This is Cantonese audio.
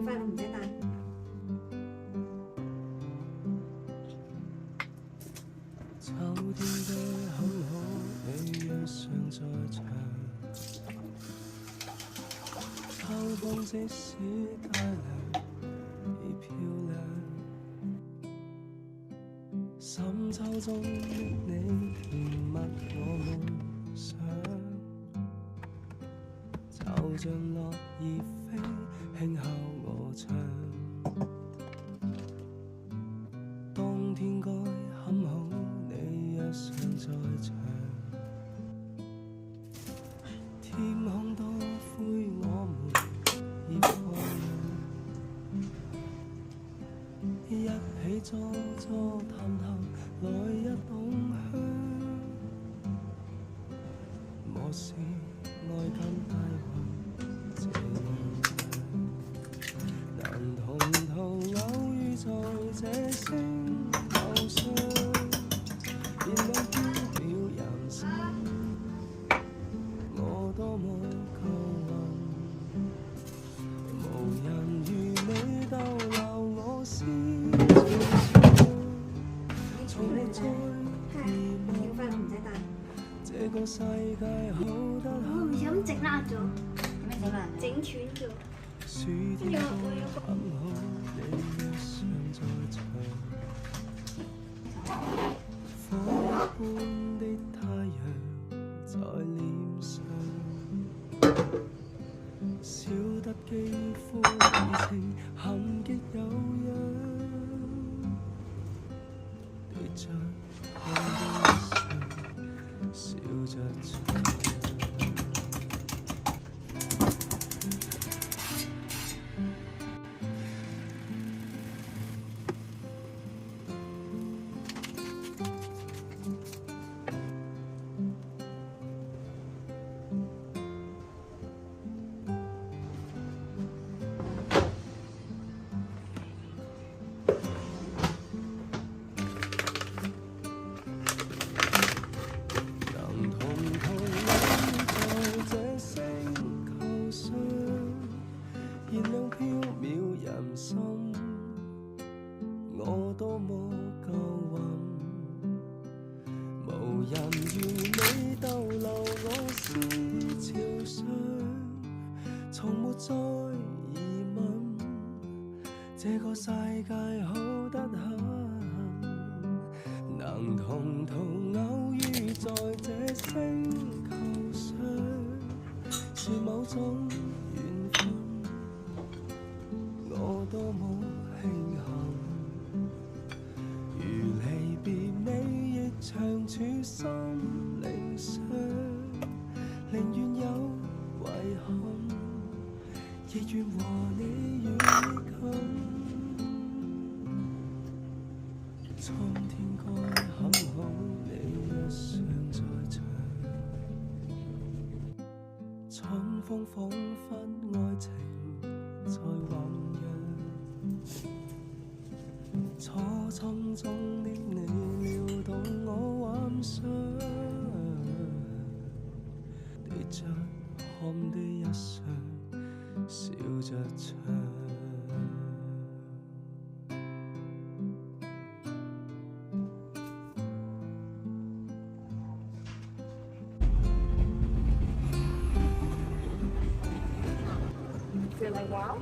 費都唔使帶。秋天的很好，你若尚在場，秋風即使太涼，已漂亮。深秋中的你，甜蜜我夢想，就像落葉飛，輕敲我窗。當天該很好，你若尚在場，天空多灰，我們已放亮，一起坐坐談談，來一桶香。我是愛跟大運這樣，能同途偶遇在這星球上，燃亮飄渺人生，我多麼幸運，無人如你逗留我思緒，從沒再疑問，小費都唔使帶。這個世界好得我唔小心整爛咗。咩整爛？整斷咗。暑天都很好，你若尚在場，火一般的太陽在臉上，笑得肌膚已情含極有樣，對着看的笑着唱。燃亮飄渺人生，我多麼夠運，無人如你逗留我思潮上，從沒再疑問，這個世界好得很，能同途偶遇在這星球上，是某種緣分。我多麼慶幸，如離別你亦長處心靈上，寧願有遺憾，亦願和你遠近。蒼天該很好，你若尚在場，春風彷彿愛情在醖釀，初心中的你撩動我幻想，對着看的一雙笑着唱。Feel like wow?